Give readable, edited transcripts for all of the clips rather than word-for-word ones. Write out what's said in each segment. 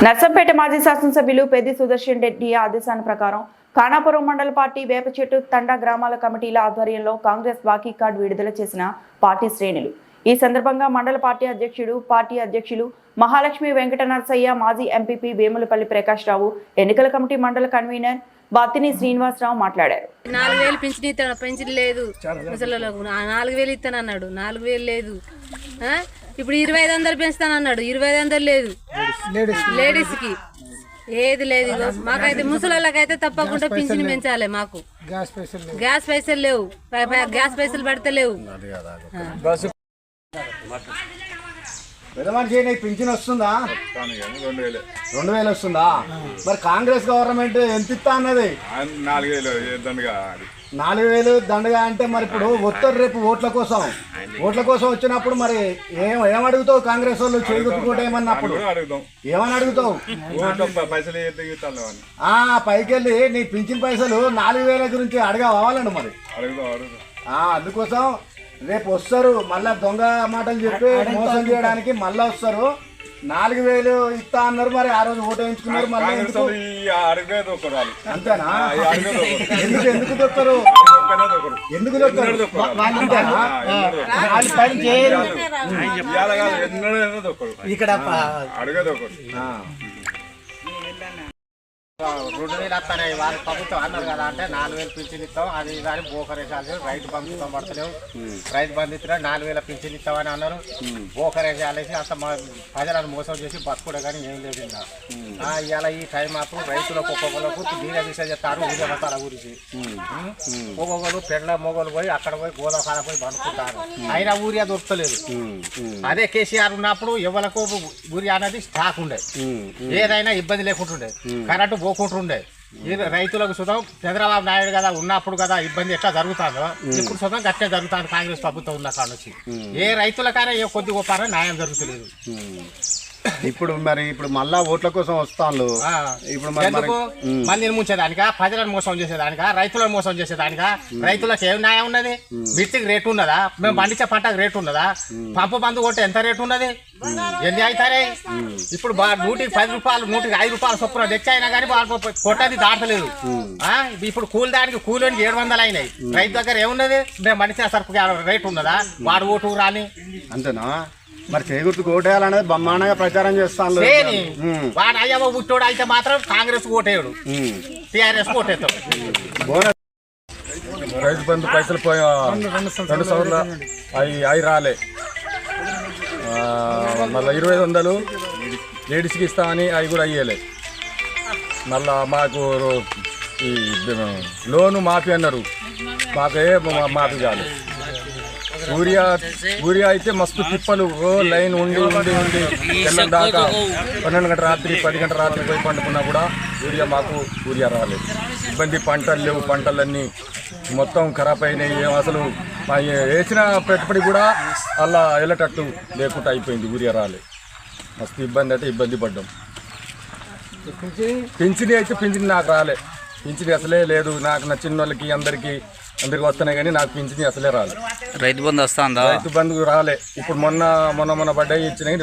నర్సంపేట మాజీ శాసనసభ్యులు పెద్ది సుదర్శన్ రెడ్డి ఆదేశాల ప్రకారం ఖానాపురం మండల పార్టీ వేపచెట్టు తండా గ్రామాల కమిటీల ఆధ్వర్యంలో కాంగ్రెస్ బాకీ కార్డు విడుదల చేసిన పార్టీ శ్రేణులు. ఈ సందర్భంగా మండల పార్టీ అధ్యక్షులు మహాలక్ష్మి వెంకట నరసయ్య, మాజీ ఎంపీపీ వేములపల్లి ప్రకాష్ రావు, ఎన్నికల కమిటీ మండల కన్వీనర్ బాతిని శ్రీనివాసరావు మాట్లాడారు. 4000 పెన్షన్ లేదు, ముసలిలకు 4000 ఇస్తానన్నాడు, 4000 లేదు. ఇప్పుడు 2500 పెంచుతానన్నాడు, 2500 లేదు. లేడీస్ కి ఏది లేదు. మాకైతే ముసలికైతే తప్పకుండా పింఛన్ పెంచాలి. మాకు గ్యాస్ పైసలు లేవు, గ్యాస్ పైసలు పడతలేవు. పెద్ద మనిషి నీకు పింఛన్ వస్తుందా? 2000 వస్తుందా? మరి కాంగ్రెస్ గవర్నమెంట్ ఎంత ఇస్తా అన్నది? 4000 దండగా అంటే మరి ఇప్పుడు వస్తారు రేపు ఓట్ల కోసం వచ్చినప్పుడు మరి ఏమడుగుతావు? కాంగ్రెస్ వాళ్ళు చేగుట్టుకుంటే ఏమన్నప్పుడు ఏమని అడుగుతావు? పైకి వెళ్ళి నీ పింఛన్ పైసలు 4000 గురించి అడగావాలండి మరి. అందుకోసం రేపు వస్తారు, మళ్ళా దొంగ మాటలు చెప్పి మోసం చేయడానికి మళ్ళా వస్తారు. 4000 ఇస్తా అన్నారు, మరి ఆ రోజు ఓటు వేయించుకున్నారు. మళ్ళీ అంతేనా? ఎందుకు దొక్కరు? ఎందుకు దొక్కరు? ఇక్కడ 2000 వస్తాయి వాళ్ళ ప్రభుత్వం అన్నారు కదా. అంటే 4000 పింఛన్ ఇస్తాం, అది కానీ బోకరేసాలు రైతు బంధు పడతలేవు. రైతు బంధు ఇస్తున్నా 4000 పింఛన్ ఇస్తామని అన్నారు. బోకరేసాలేసి అంత ప్రజలను మోసం చేసి బతుకుడే కానీ ఏం లేదు. ఇవాళ ఈ టైం అప్పుడు రైతులకు ఒక్కొక్కరికి నీళ్ళ దిశ చెప్తారు ఊజమతాల గురించి. ఒక్కొక్కరు పెళ్ళ మొగలు పోయి అక్కడ పోయి గోదావకాల పోయి పండుకుంటారు. అయినా ఊరియా దొరకలేదు. అదే కేసీఆర్ ఉన్నప్పుడు ఎవరికి ఊరియా అనేది స్టాక్ ఉండే, ఏదైనా ఇబ్బంది లేకుంటుండే, కరెంటు పోకుంటుండే. ఈ రైతులకు సుతం చంద్రబాబు నాయుడు కదా ఉన్నప్పుడు కదా ఇబ్బంది ఎట్లా జరుగుతుందో ఇప్పుడు సుతం గట్టే జరుగుతుంది. కాంగ్రెస్ ప్రభుత్వం ఉన్న కాడ నుంచి ఏ రైతులకైనా ఏ కొద్ది గొప్ప న్యాయం జరుగుతలేదు. ఇప్పుడు మళ్ళా ఓట్ల కోసం వస్తాను. ఇప్పుడు మందిని ముంచేదానికా, ప్రజలను మోసం చేసేదానికా, రైతులను మోసం చేసేదానికా? రైతులకు ఏం న్యాయం ఉన్నది? మిర్చికి రేటు ఉన్నదా? మేము పండించే పంటకు రేటు ఉన్నదా? పంపు బంధు కొట్టే ఎంత రేటు ఉన్నది? ఎన్ని అవుతాయి? ఇప్పుడు 100కి 10 రూపాయలు, 100కి 5 రూపాయలు చొప్పున తెచ్చైనా కానీ కొట్టది దాటలేదు. ఇప్పుడు కూలిదానికి కూలీకి 700 అయినాయి. రైతు దగ్గర ఏమున్నది? మేము పండించిన సరుకు రేటు ఉన్నదా? వాడు ఓటు రాని అంతేనా? మరి చేగుర్తుకు ఓటేయాలనేది బ్రహ్మాండంగా ప్రచారం చేస్తాను. వాడు అయ్యవ పుట్టోడు అయితే మాత్రం కాంగ్రెస్ ఓటేయడు, టీఆర్ఎస్ ఓటేస్తాడు. రైతు బంధు పైసలు పోయి 2 సంవత్సరాలు అవి రాలే. మళ్ళీ 2500 లేడీస్కి ఇస్తామని అవి కూడా అయ్యలే. మళ్ళా మాకు ఈ లోను మాఫీ అన్నారు, మాకే మాఫీ కాదు. ఊరియా అయితే మస్తు తిప్పలు, లైన్ ఉండి తెల్లం దాకా 12 గంటల రాత్రి 10 గంటల రాత్రి పోయి పండుకున్నా కూడా ఊరియా రాలేదు. ఇబ్బంది, పంటలు లేవు, పంటలన్నీ మొత్తం ఖరాబ్ అయినాయి. అసలు వేసిన పెట్టుబడి కూడా అలా వెళ్ళేటట్టు లేకుండా అయిపోయింది. ఊరియా రాలేదు, మస్తు ఇబ్బంది అయితే ఇబ్బంది పడ్డాం. పింఛని నాకు రాలే, పింఛని అసలే లేదు. నాకు నచ్చిన వాళ్ళకి అందరికీ వస్తున్నాయి కానీ నాకు పింఛని అసలే రాలే. రైతు బంధు వస్తుందా? రైతు బంధు రాలే. ఇప్పుడు మొన్న పడ్డాయి ఇచ్చినాయి,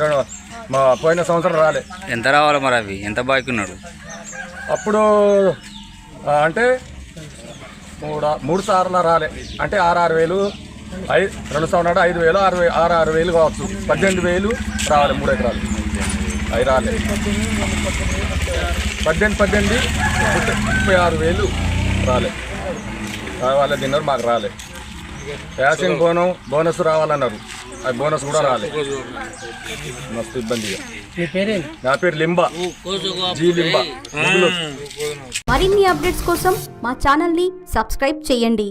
మా పోయిన సంవత్సరం రాలే. ఎంత రావాలి మరి? అవి ఎంత బాకీ ఉన్నాడు అప్పుడు? అంటే 3 సార్లు రాలే. అంటే 6,000 2 సంవత్సరాలు 5,000 6,000 కావచ్చు. 18,000 రావాలి 3 ఎకరాలు. అవి రాలే. 18 36,000 రాలే. వాళ్ళ తిన్నారు, మాకు రాలే. యాసింగ్ బోనస్ రావాలన్నారు, అది బోనస్ కూడా రాలే. మస్తు ఇబ్బందిగా. నా పేరు లింబా, జీ లింబా. మరిన్ని అప్డేట్స్ కోసం మా ఛానల్ని సబ్స్క్రైబ్ చేయండి.